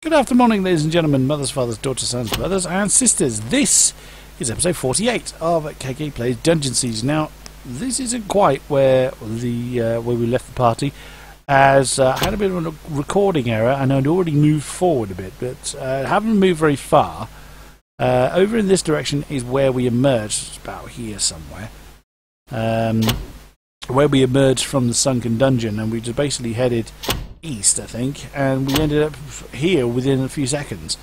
Good afternoon, ladies and gentlemen, mothers, fathers, daughters, sons, brothers, and sisters. This is episode 48 of KK Plays Dungeon Siege. Now, this isn't quite where we left the party, as I had a bit of a recording error, and I'd already moved forward a bit, but I haven't moved very far. Over in this direction is where we emerged. It's about here somewhere. Where we emerged from the sunken dungeon, and we just basically headed east, I think, and we ended up here within a few seconds.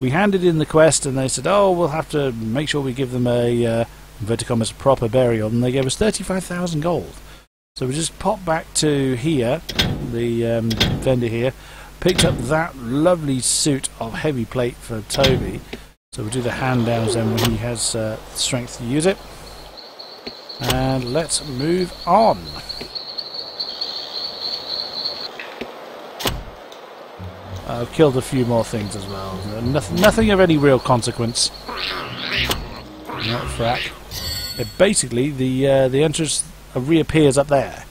We handed in the quest, and they said, "Oh, we'll have to make sure we give them a inverted commas proper burial," and they gave us 35,000 gold. So we just popped back to here, the vendor here, picked up that lovely suit of heavy plate for Toby. So we'll do the hand downs then when he has strength to use it. And let's move on. I've killed a few more things as well. Nothing of any real consequence. Not frack. Basically, the entrance reappears up there.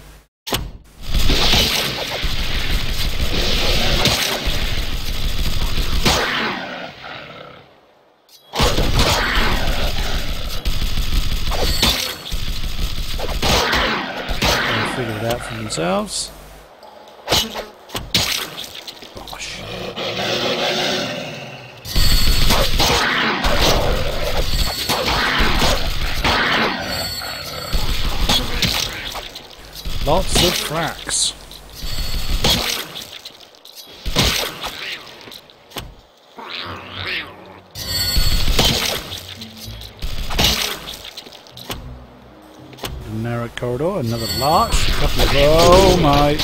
They'll figure it out for themselves. Lots of fracks. Narrow corridor, another larch, a couple of... Oh my...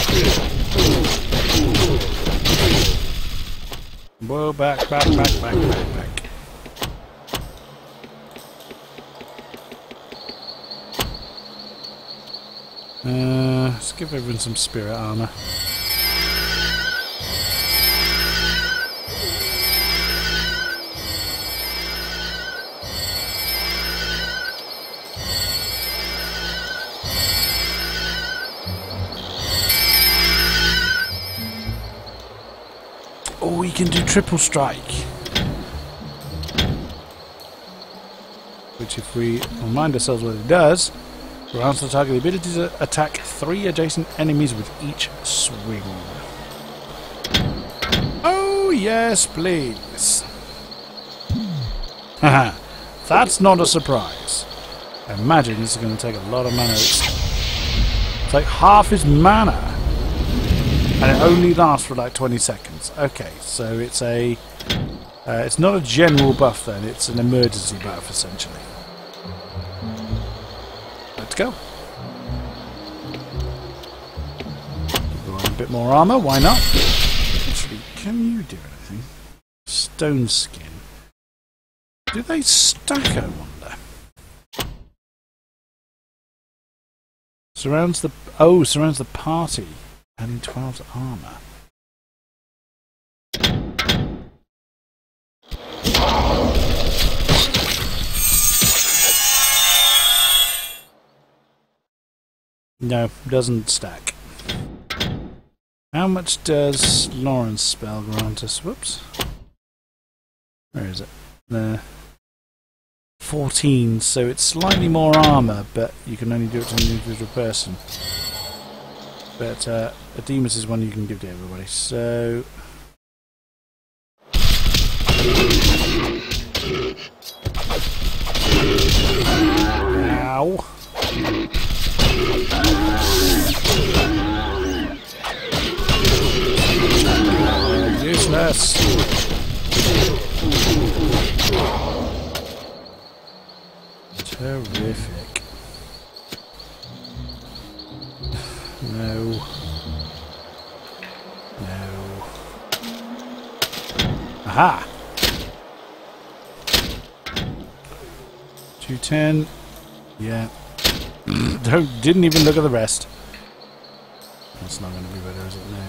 Whoa, back. Let's give everyone some spirit armor. Oh, we can do triple strike. Which, if we remind ourselves what it does, grants the target the ability to attack 3 adjacent enemies with each swing. Oh, yes, please. Haha, that's not a surprise. I imagine this is going to take a lot of mana. It's like half his mana. And it only lasts for like 20 seconds. Okay, so it's a... it's not a general buff then, it's an emergency buff, essentially. Let's go. A bit more armor, why not? Actually, can you do anything? Stone skin. Do they stack, I wonder? Surrounds the... Oh, surrounds the party. Adding 12 armor. No, doesn't stack. How much does Lauren's spell grant us? Whoops. Where is it? There. 14, so it's slightly more armor, but you can only do it to an individual person. But Demas is one you can give to everybody, so... Ow! Useless! Terrific. No. No. Aha! 210. Yeah. Didn't even look at the rest. That's not going to be better, is it? No.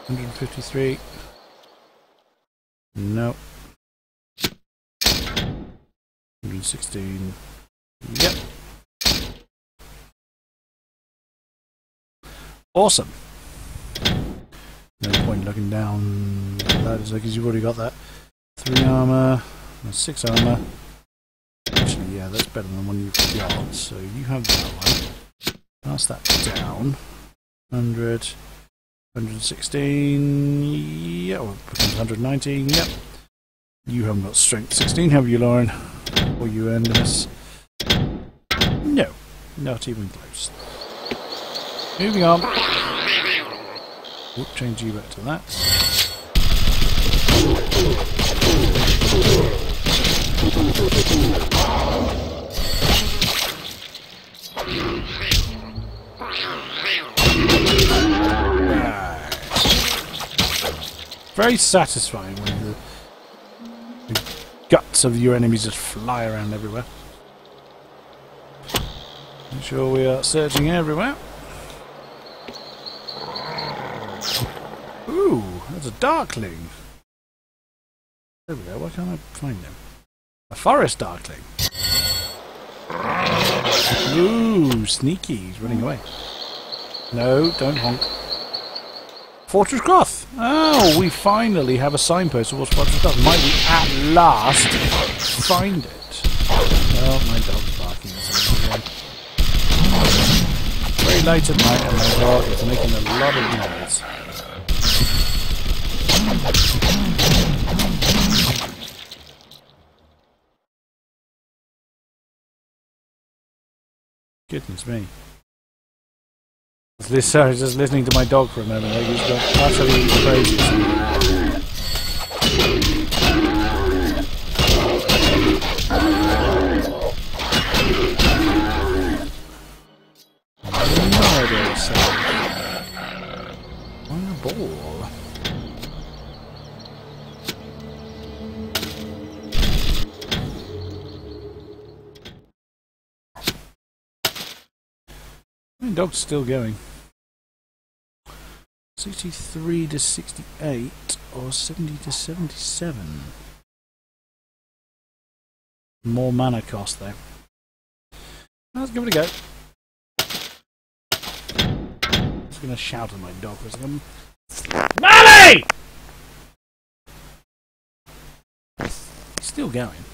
153. Nope. 116. Yep. Awesome. No point looking down that is because you've already got that. 3 armour, 6 armour. Actually, yeah, that's better than one you've got. So you have that one. Pass that down. 100, 116. Yeah, well, it becomes 119. Yep. You haven't got strength 16, have you, Lauren? Or you, Endemis? No, not even close. Moving on. Whoop, change you back to that. Very satisfying when the guts of your enemies just fly around everywhere. Make sure we are searching everywhere. Ooh, there's a darkling. There we go, why can't I find him? A forest darkling. Ooh, sneaky, he's running away. No, don't honk. Fortress Kroth! Oh, we finally have a signpost towards Fortress Kroth. Might we at last find it? Well, my dog's barking at something again. Very late at night and my dog is making a lot of noise. Goodness me. Sorry, just listening to my dog for a moment. Like he's got utterly crazy. No idea what's saying. Why a ball? My dog's still going. 63 to 68 or 70 to 77. More mana cost though. Let's give it a go. I'm just going to shout at my dog for a second. Molly! Still going.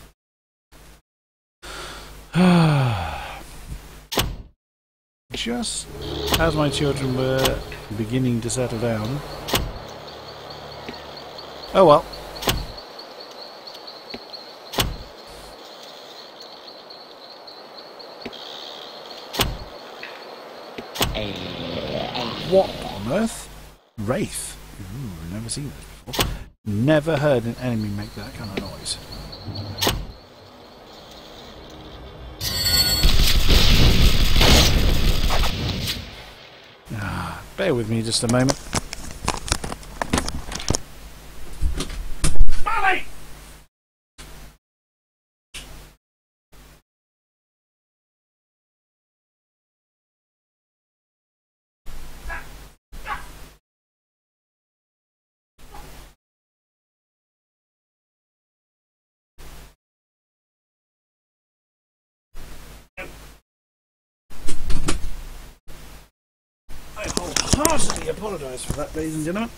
Just as my children were beginning to settle down. Oh well. What on earth? Wraith. Ooh, never seen this before. Never heard an enemy make that kind of noise. Bear with me just a moment. Molly! I heartily apologise for that, ladies and gentlemen.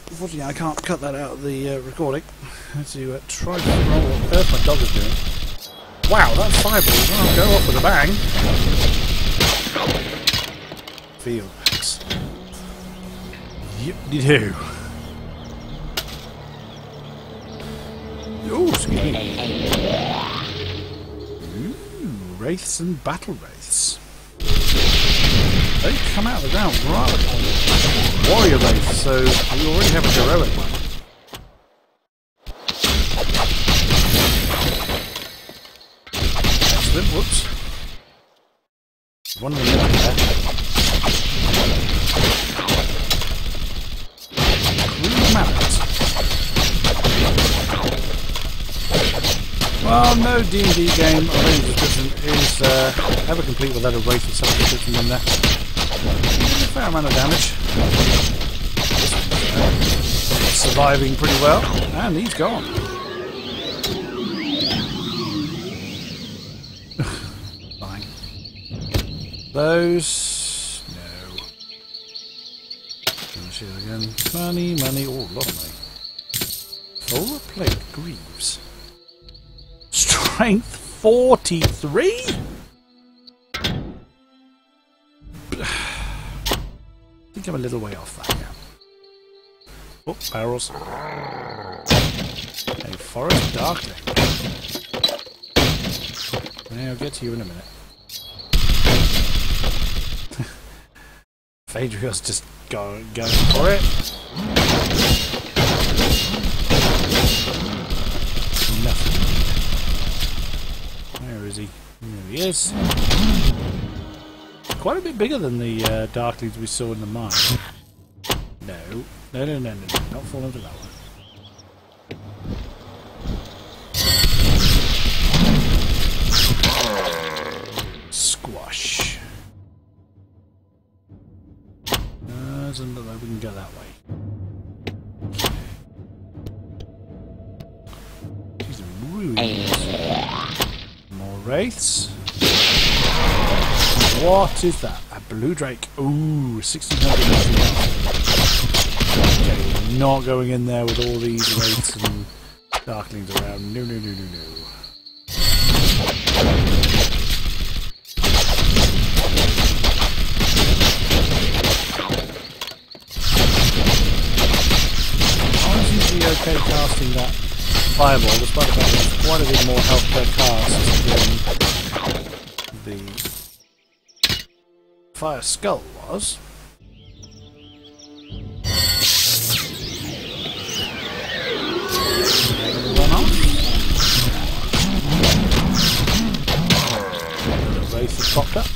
Unfortunately, I can't cut that out of the recording. I have to try to figure out what on earth my dog is doing. Wow, that fireball will go off with a bang. Field axe. Yip-de-doo. Ooh, excuse me. Ooh, wraiths and battle wraiths. They come out of the ground rather than warrior wraiths, so we already have a heroic one. Excellent, whoops. One of them there. Green mallet. Well, no D&D game of any description is ever complete without a wraith of some description in there. A fair amount of damage. Surviving pretty well, and he's gone. Fine. Those... no. much here again? Money, money, oh, a lot of money. Full plate, Greaves. Strength 43? I think I'm a little way off that, yeah. Oh, barrels. A forest darkling. Yeah, I'll get to you in a minute. Phaedriel's just going for it. Nothing. Where is he? There he is. Quite a bit bigger than the darklings we saw in the mine. No. No, not fall into that one. Squash. Doesn't look like we can go that way. These are ruins. More wraiths. What is that? A blue drake. Ooh, 1600. Okay, not going in there with all these wraiths and darklings around. No. Okay, casting that fireball, despite the fact there's quite a bit more health per cast than the fire skull was. Run off. The wraith has popped up.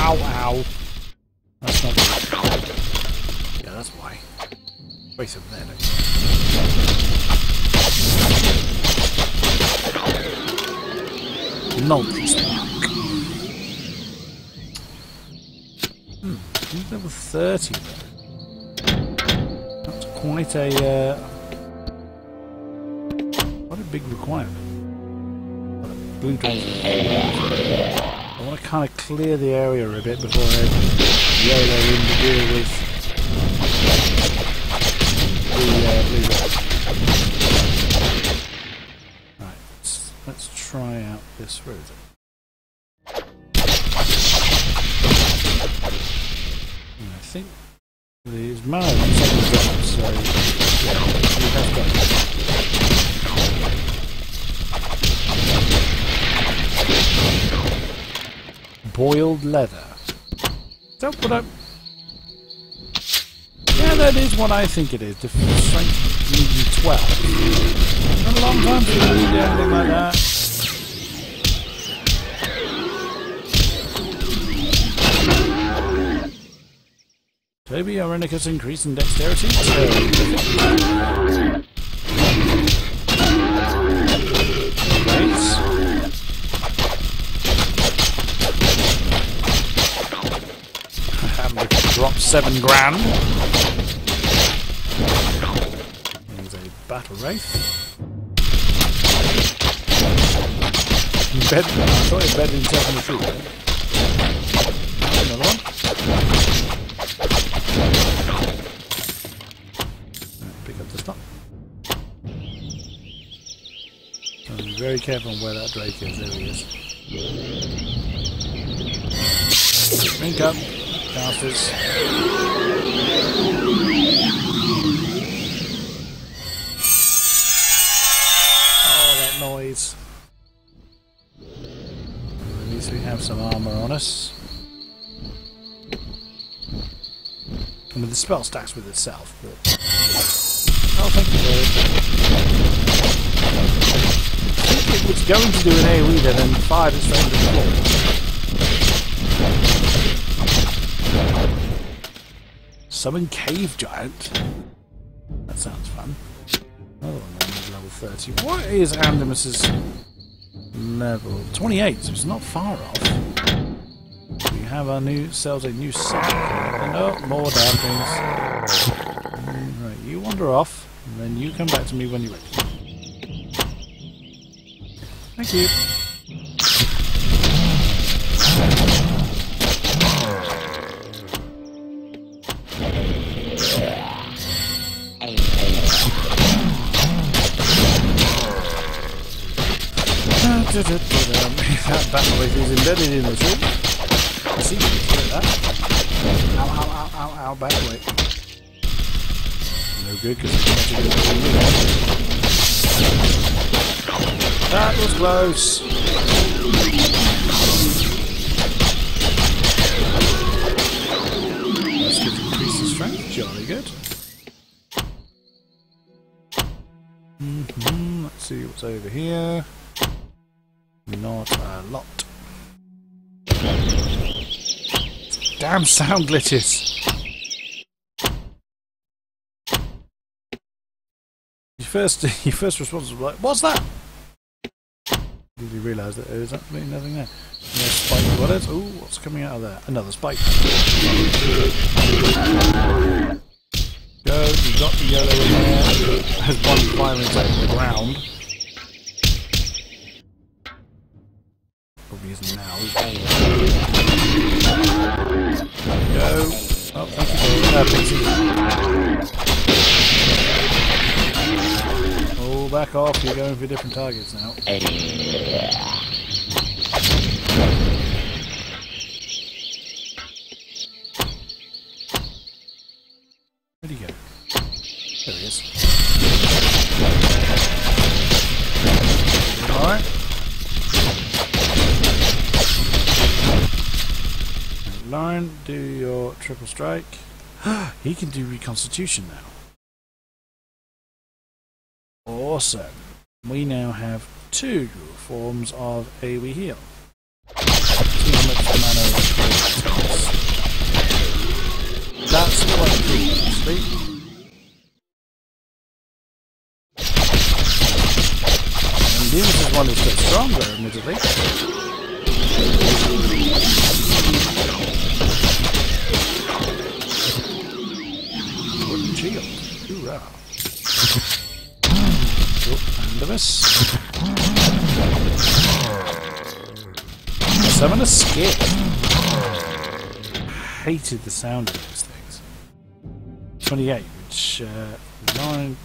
Ow. That's not good. Yeah, that's why. Wait a minute. Nonsense. He's level 30 though. That's quite a big requirement. What a blue drink. I want to kind of clear the area a bit before I YOLO in to deal with the blue red. Right, let's try out this route. And I think there's mana on second drop, so yeah, we have got it. Boiled leather. Is that what I'm... Yeah, that is what I think it is. The strength needing 12. Not a long time to do anything like that. Toby Irenikus increase in dexterity. Drop 7 grand. There's a battle wraith. Bed. I thought it bed in 73. Another one. Pick up the stock. So be very careful on where that drake is. There he is. Drink up. Casters. Oh, that noise. At least we have some armour on us. I mean, the spell stacks with itself, but... Oh, thank you, Bird. I think it was going to do an AoE then and fired it straight into the floor. Summon Cave Giant. That sounds fun. Oh, level 30. What is Andemus's level? 28, so it's not far off. We have our new selves a new set. Oh, more darklings. Right, you wander off, and then you come back to me when you're ready. Thank you. That battle rifle is embedded in the tree. I see you can hear that. Ow, ow, ow, ow, ow, back away. No good because it's not going to That was close. Let's get increase the strength. Jolly good. Let's see what's over here. Not a lot. Damn sound glitches. Your first response was like, "What's that?" Did you realise that there is absolutely nothing there? No spike bullets. Ooh, what's coming out of there? Another spike. Go, you got the yellow in there. There's one firing into the ground. Probably isn't now. Go. Oh, thank you. Oh, back off. You're going for different targets now. Where'd he go? There he is. Alright. Lauren, do your triple strike. He can do reconstitution now. Awesome. We now have 2 forms of AoE heal. That's quite good, actually. And the Nemesis one is still stronger, admittedly. Wooden shield. Hoorah. Oh, and a miss. Summon a skip. Hated the sound of those things. 28, which 9,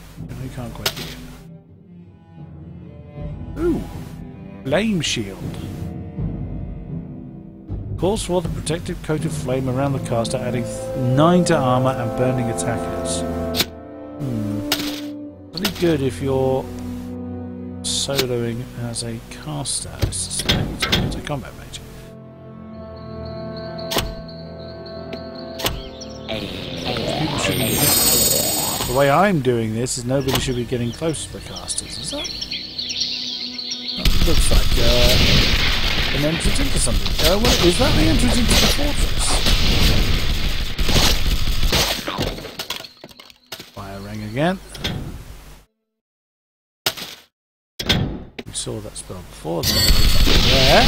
we can't quite do it. Ooh, flame shield. Calls for the protective coat of flame around the caster, adding 9 to armor and burning attackers. Really good if you're soloing as a caster, I suspect, or as a combat mage. People should be, the way I'm doing this is nobody should be getting close to the casters, is that? That looks like an entrance into something. Well, is that the entrance into the fortress? Fire ring again. We saw that spell before. There.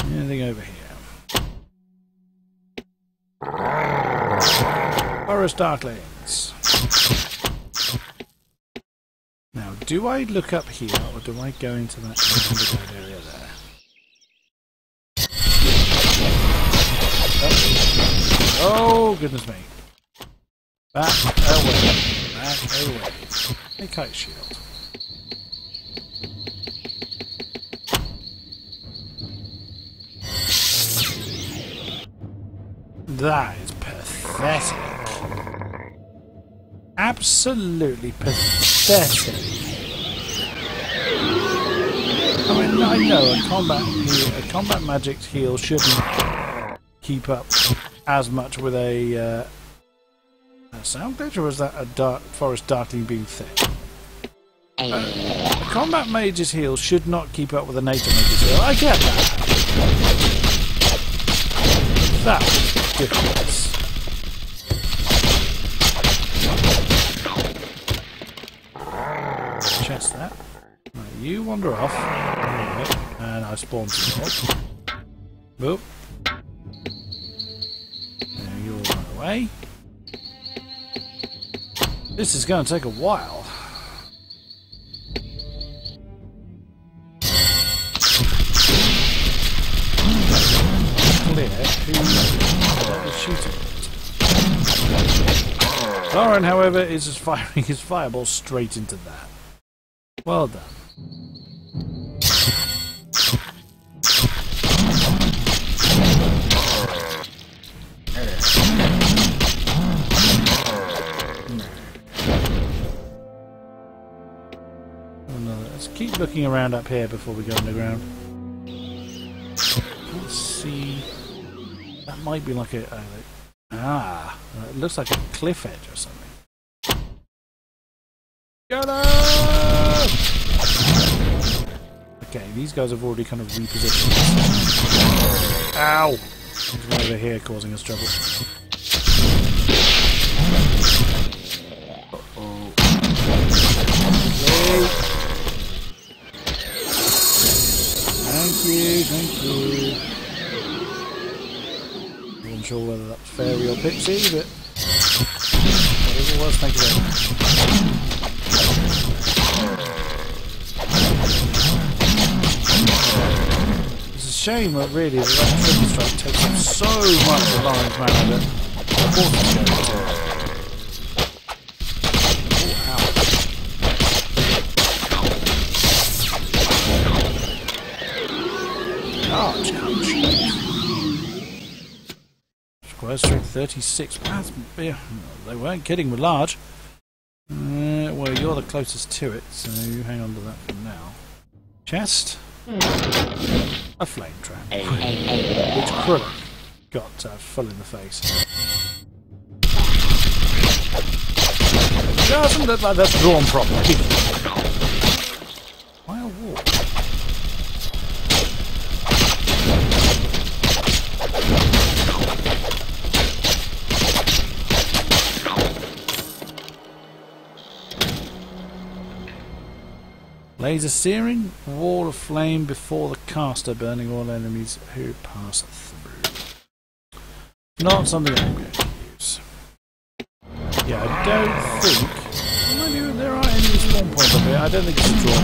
Anything over here? Forest Darklings. Now, do I look up here or do I go into that underground area there? Oh, goodness me. Back away. Back away. A kite shield. That is pathetic. Absolutely pathetic. I mean, I know a combat magic heal shouldn't keep up as much with a sound glitch, or is that a forest darkling being thick? A combat mage's heal should not keep up with a nature mage's heal. I get that. That was ridiculous. Chest that. Right, you wander off. Right, and I spawn some more. Boop. Now you'll run away. This is going to take a while. Clear. Who's shooting it? Lauren, however, is just firing his fireball straight into that. Well done. Let's keep looking around up here before we go underground. Let's see. That might be like a... it looks like a cliff edge or something. Get up! Okay, these guys have already kind of repositioned. Ow! He's one over here causing us trouble. Uh-oh. Okay. Thank you. I wasn't sure whether that was fairy or pixie, but whatever it was, thank you very much. It's a shame that really that triple strike takes up so much of Lauren's mana that the Fortress goes to. Square strength 36. They weren't kidding with large. Well, you're the closest to it, so you hang on to that for now. Chest. A flame trap. Which Kroth got full in the face. Doesn't look like that's drawn properly. Why a wall? Laser searing, wall of flame before the caster, burning all enemies who pass through. Not something I'm going to use. Yeah, I don't think... Maybe there are enemy spawn points up here. I don't think it's a draw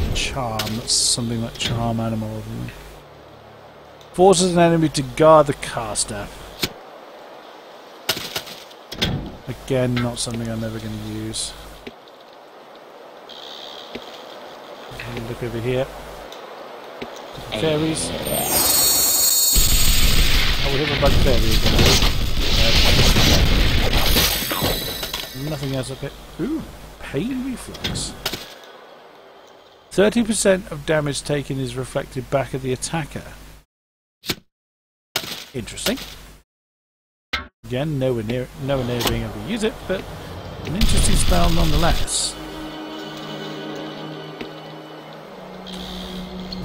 problem. Charm, that's something like charm animal or something. Forces an enemy to guard the caster. Again, not something I'm ever going to use. Look over here. Fairies. Oh, we have a bug fairy again. Nothing else up here. Ooh, pain reflux. 30% of damage taken is reflected back at the attacker. Interesting. Again, nowhere near being able to use it, but an interesting spell nonetheless.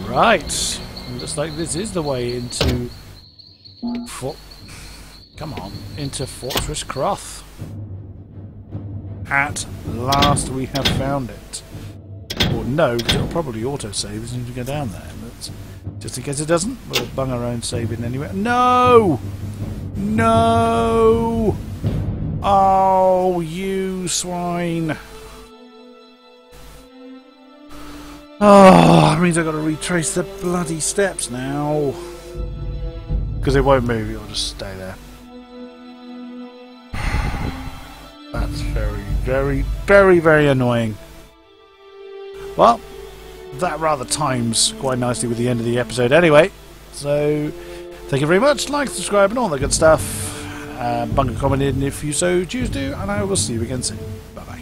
Right, looks like this is the way into into Fortress Kroth. At last we have found it. Or no, it'll probably autosave as soon as we go down there. But just in case it doesn't, we'll bung our own save in anyway. No! No! Oh, you swine! Oh, that means I've got to retrace the bloody steps now. Because it won't move, it'll just stay there. That's very, very, very, very annoying. Well, that rather times quite nicely with the end of the episode anyway. So, thank you very much. Like, subscribe and all that good stuff. Bung a comment in if you so choose to, and I will see you again soon. Bye-bye.